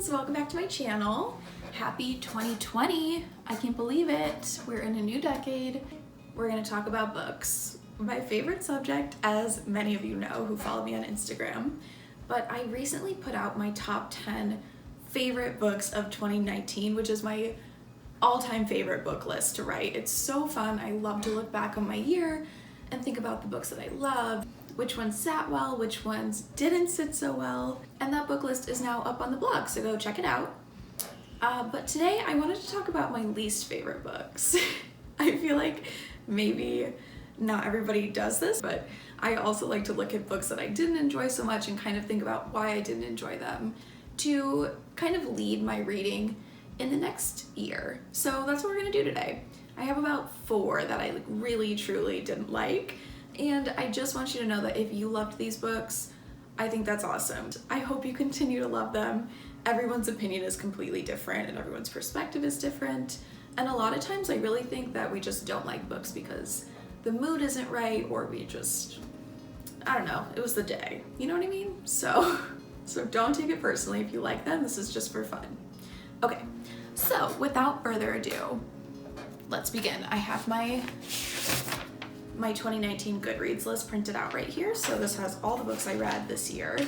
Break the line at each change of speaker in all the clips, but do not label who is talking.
friends, welcome back to my channel. Happy 2020. I can't believe it. We're in a new decade. We're gonna talk about books. My favorite subject, as many of you know who follow me on Instagram, but I recently put out my top 10 favorite books of 2019, which is my all-time favorite book list to write. It's so fun. I love to look back on my year and think about the books that I love, which ones sat well, which ones didn't sit so well, and that book list is now up on the blog, so go check it out. But today I wanted to talk about my least favorite books. I feel like maybe not everybody does this, but I also like to look at books that I didn't enjoy so much and kind of think about why I didn't enjoy them to kind of lead my reading in the next year. So that's what we're gonna do today. I have about 4 that I really truly didn't like, and I just want you to know that if you loved these books, I think that's awesome. I hope you continue to love them. Everyone's opinion is completely different and everyone's perspective is different, and a lot of times I really think that we just don't like books because the mood isn't right, or we just, I don't know, it was the day, you know what I mean? So don't take it personally if you like them. This is just for fun. Okay, so without further ado, let's begin. I have my 2019 Goodreads list printed out right here. So this has all the books I read this year,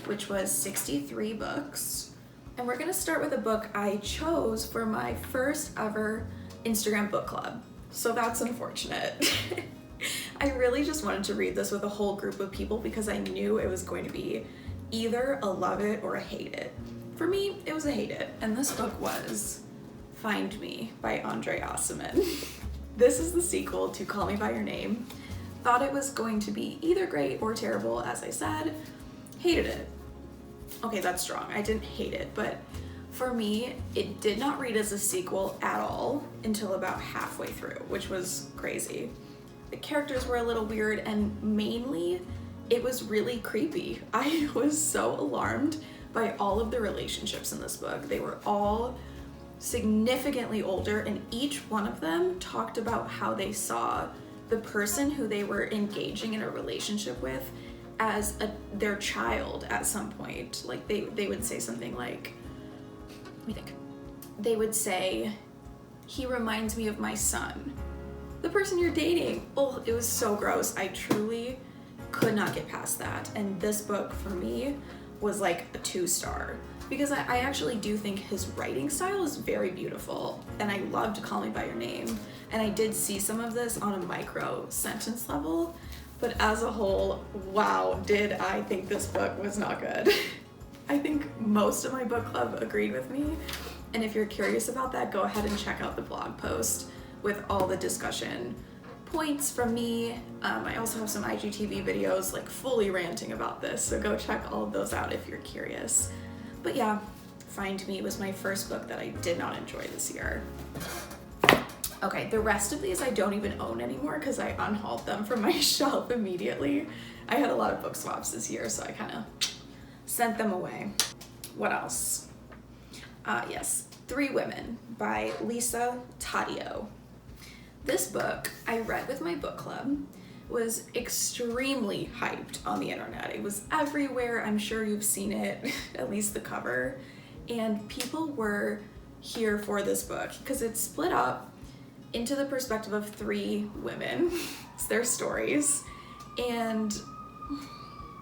which was 63 books. And we're gonna start with a book I chose for my first ever Instagram book club. So that's unfortunate. I really just wanted to read this with a whole group of people because I knew it was going to be either a love it or a hate it. For me, it was a hate it, and this book was Find Me by Andre Osman. This is the sequel to Call Me By Your Name. Thought it was going to be either great or terrible, as I said. Hated it. Okay, that's strong. I didn't hate it, but for me, it did not read as a sequel at all until about halfway through, which was crazy. The characters were a little weird, and mainly, it was really creepy. I was so alarmed by all of the relationships in this book. They were all significantly older, and each one of them talked about how they saw the person who they were engaging in a relationship with as their child at some point. Like they would say something like, let me think. They would say, he reminds me of my son. The person you're dating. Oh, it was so gross. I truly could not get past that. And this book for me was like a 2-star. Because I actually do think his writing style is very beautiful, and I loved Call Me By Your Name, and I did see some of this on a micro sentence level, but as a whole, wow, did I think this book was not good. I think most of my book club agreed with me, and if you're curious about that, go ahead and check out the blog post with all the discussion points from me. I also have some IGTV videos like fully ranting about this, so go check all of those out if you're curious. But yeah, Find Me was my first book that I did not enjoy this year. Okay, the rest of these I don't even own anymore because I unhauled them from my shelf immediately. I had a lot of book swaps this year, so I kind of sent them away. What else? Yes, 3 Women by Lisa Taddeo. This book I read with my book club, was extremely hyped on the internet. It was everywhere. I'm sure you've seen it, at least the cover. And people were here for this book because it's split up into the perspective of 3 women. It's their stories. And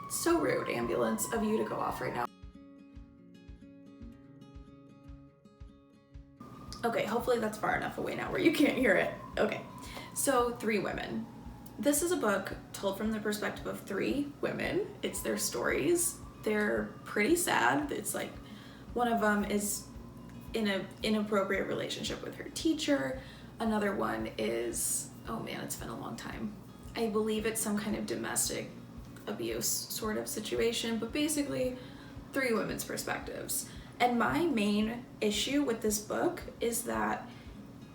so rude, ambulance, of you to go off right now. Okay, hopefully that's far enough away now where you can't hear it. Okay, so 3 Women. This is a book told from the perspective of 3 women. It's their stories. They're pretty sad. It's like one of them is in an inappropriate relationship with her teacher. Another one is, oh man, it's been a long time. I believe it's some kind of domestic abuse sort of situation, but basically 3 women's perspectives. And my main issue with this book is that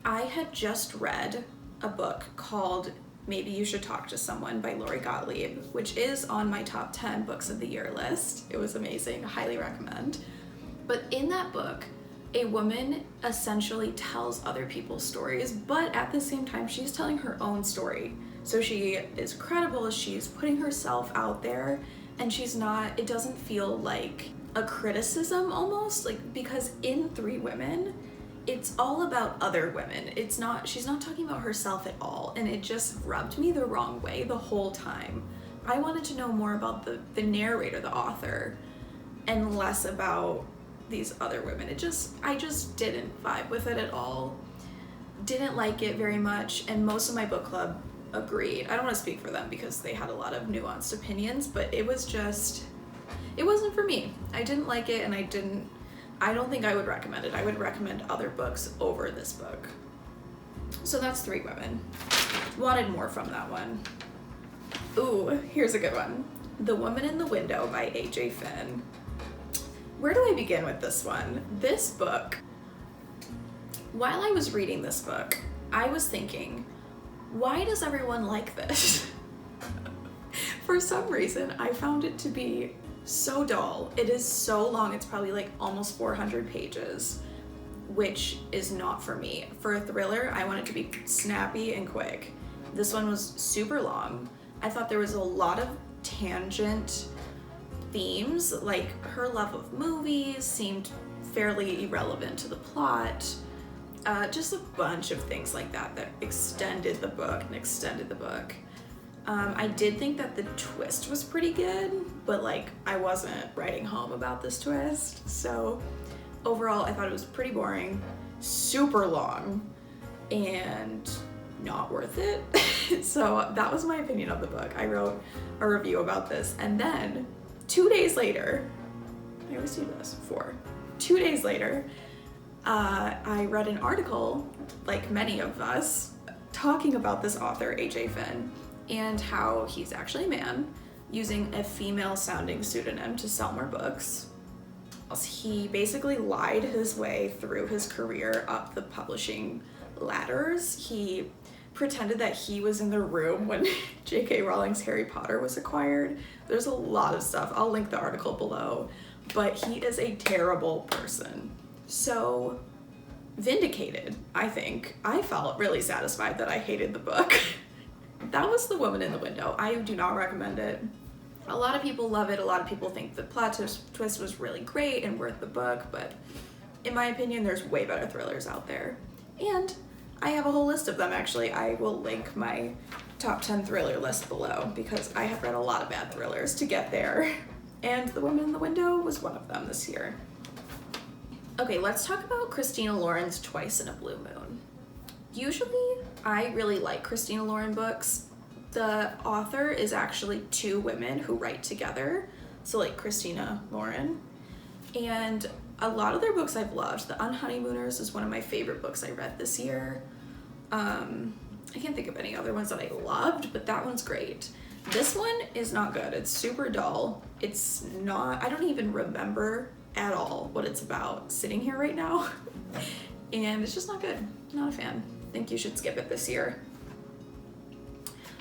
I had just read a book called Maybe You Should Talk to Someone by Lori Gottlieb, which is on my top 10 books of the year list. It was amazing, highly recommend. But in that book, a woman essentially tells other people's stories, but at the same time, she's telling her own story. So she is credible, she's putting herself out there, and she's not, it doesn't feel like a criticism almost, like, because in Three Women, it's all about other women. She's not talking about herself at all, and it just rubbed me the wrong way the whole time. I wanted to know more about the narrator, the author, and less about these other women. I just didn't vibe with it at all. Didn't like it very much, and most of my book club agreed. I don't want to speak for them because they had a lot of nuanced opinions, but it wasn't for me. I didn't like it, and I don't think I would recommend it. I would recommend other books over this book. So that's Three Women. Wanted more from that one. Ooh, here's a good one. The Woman in the Window by A.J. Finn. Where do I begin with this one? This book, while I was reading this book, I was thinking, why does everyone like this? For some reason, I found it to be so dull. It is so long. It's probably like almost 400 pages, which is not for me. For a thriller, I want it to be snappy and quick. This one was super long. I thought there was a lot of tangent themes, like her love of movies seemed fairly irrelevant to the plot. Just a bunch of things like that extended the book. I did think that the twist was pretty good, but like I wasn't writing home about this twist. So overall, I thought it was pretty boring, super long, and not worth it. So that was my opinion of the book. I wrote a review about this, and then 2 days later, I always do this, 2 days later, I read an article, like many of us, talking about this author, A.J. Finn, and how he's actually a man using a female sounding pseudonym to sell more books. He basically lied his way through his career up the publishing ladders. He pretended that he was in the room when J.K. Rowling's Harry Potter was acquired. There's a lot of stuff. I'll link the article below, but he is a terrible person. So vindicated, I think. I felt really satisfied that I hated the book. That was The Woman in the Window. I do not recommend it. A lot of people love it. A lot of people think the plot twist was really great and worth the book, but in my opinion, there's way better thrillers out there. And I have a whole list of them, actually. I will link my top 10 thriller list below because I have read a lot of bad thrillers to get there. And The Woman in the Window was one of them this year. Okay, let's talk about Christina Lauren's Twice in a Blue Moon. Usually, I really like Christina Lauren books. The author is actually two women who write together, so like Christina Lauren. And a lot of their books I've loved. The Unhoneymooners is one of my favorite books I read this year. I can't think of any other ones that I loved, but that one's great. This one is not good. It's super dull. It's not, I don't even remember at all what it's about sitting here right now. And it's just not good. Not a fan. I think you should skip it this year.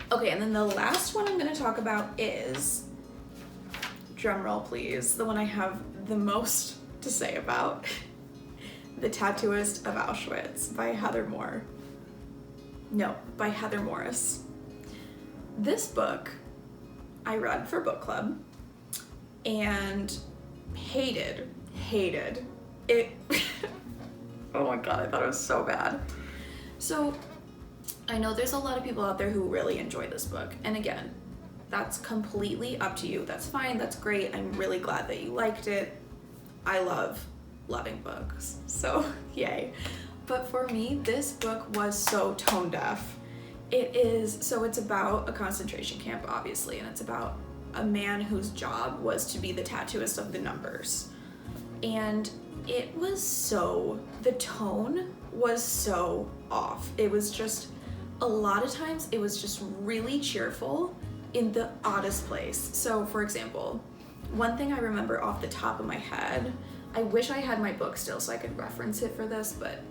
Okay, and then the last one I'm going to talk about is, drumroll please, the one I have the most to say about, The Tattooist of Auschwitz by Heather Morris. This book I read for book club and hated it. Oh my god, I thought it was so bad. So I know there's a lot of people out there who really enjoy this book, and again, that's completely up to you. That's fine, that's great. I'm really glad that you liked it. I love loving books, so yay. But for me, this book was so tone deaf. It's about a concentration camp, obviously, and it's about a man whose job was to be the tattooist of the numbers. And the tone was so off. It was just, a lot of times it was just really cheerful in the oddest place. So for example, one thing I remember off the top of my head, I wish I had my book still so I could reference it for this, but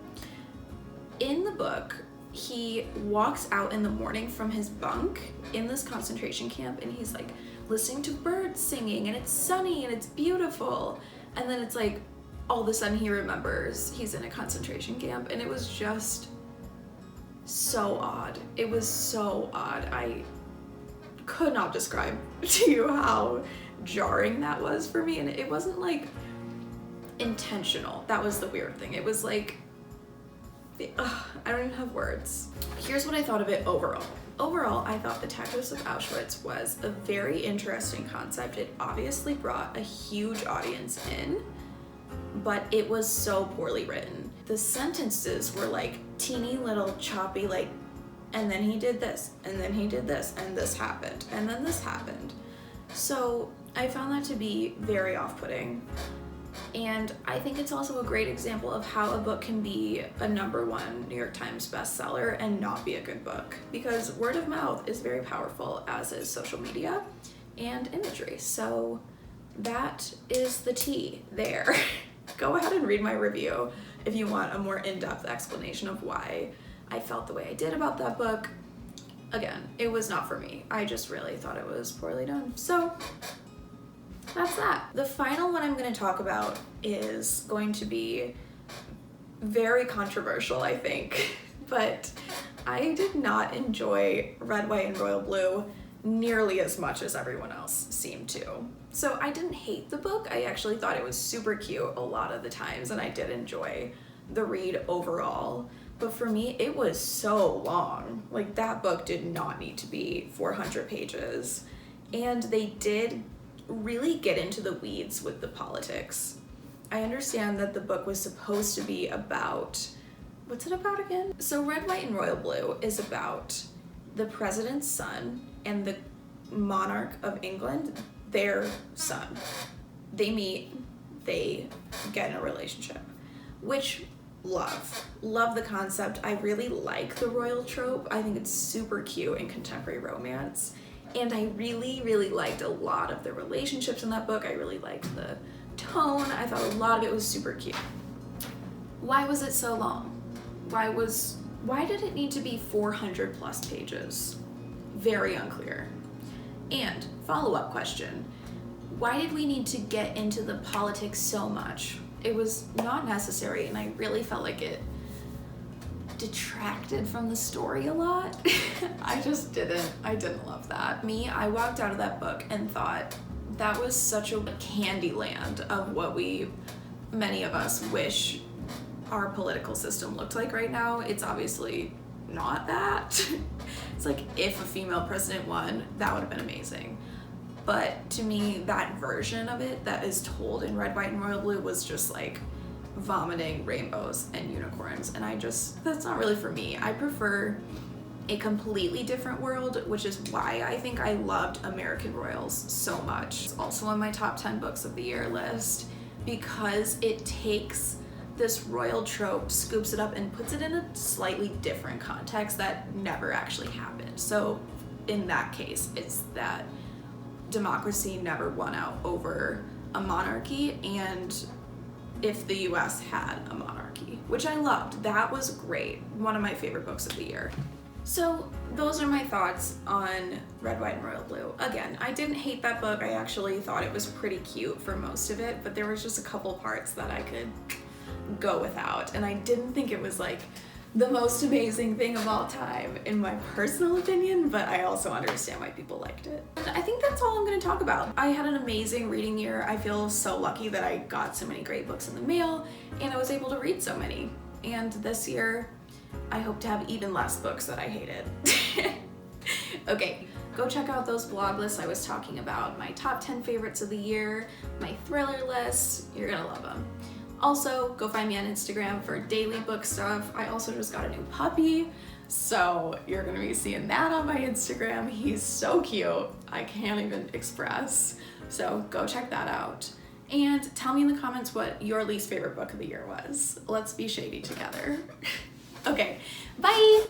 in the book, he walks out in the morning from his bunk in this concentration camp, and he's like listening to birds singing, and it's sunny and it's beautiful. And then it's like, all of a sudden he remembers he's in a concentration camp, and it was just so odd. It was so odd. I could not describe to you how jarring that was for me. And it wasn't like intentional. That was the weird thing. It was like, I don't even have words. Here's what I thought of it overall. Overall, I thought The Tattooist of Auschwitz was a very interesting concept. It obviously brought a huge audience in, but it was so poorly written. The sentences were like teeny little choppy, like, and then he did this, and then he did this, and this happened, and then this happened. So I found that to be very off-putting. And I think it's also a great example of how a book can be a #1 New York Times bestseller and not be a good book, because word of mouth is very powerful, as is social media and imagery. So that is the tea there. Go ahead and read my review if you want a more in-depth explanation of why I felt the way I did about that book. Again, it was not for me. I just really thought it was poorly done. So that's that. The final one I'm going to talk about is going to be very controversial, I think, but I did not enjoy Red, White, and Royal Blue nearly as much as everyone else seemed to. So I didn't hate the book. I actually thought it was super cute a lot of the times, and I did enjoy the read overall. But for me, it was so long. Like, that book did not need to be 400 pages. And they did really get into the weeds with the politics. I understand that the book was supposed to be about, what's it about again? So Red, White, and Royal Blue is about the president's son and the monarch of England, their son. They meet, they get in a relationship, which love the concept. I really like the royal trope. I think it's super cute in contemporary romance. And I really liked a lot of the relationships in that book. I really liked the tone. I thought a lot of it was super cute. Why was it so long? Why did it need to be 400 plus pages? Very unclear. And follow-up question, why did we need to get into the politics so much? It was not necessary, and I really felt like it detracted from the story a lot. I didn't love that. I walked out of that book and thought that was such a candy land of what many of us wish our political system looked like right now. It's obviously not that. It's like, if a female president won, that would have been amazing. But to me, that version of it that is told in Red, White, and Royal Blue was just like vomiting rainbows and unicorns, and that's not really for me. I prefer a completely different world, which is why I think I loved American Royals so much. It's also on my top 10 books of the year list, because it takes this royal trope, scoops it up, and puts it in a slightly different context that never actually happened. So in that case, it's that democracy never won out over a monarchy, and if the US had a monarchy, which I loved. That was great. One of my favorite books of the year. So those are my thoughts on Red, White, and Royal Blue. Again, I didn't hate that book. I actually thought it was pretty cute for most of it, but there was just a couple parts that I could go without, and I didn't think it was like the most amazing thing of all time in my personal opinion, but I also understand why people liked it. And I think that's all I'm going to talk about. I had an amazing reading year. I feel so lucky that I got so many great books in the mail, and I was able to read so many. And this year, I hope to have even less books that I hated. Okay, go check out those blog lists I was talking about, my top 10 favorites of the year, my thriller list. You're gonna love them. Also, go find me on Instagram for daily book stuff. I also just got a new puppy, so you're gonna be seeing that on my Instagram. He's so cute, I can't even express. So go check that out. And tell me in the comments what your least favorite book of the year was. Let's be shady together. Okay, bye!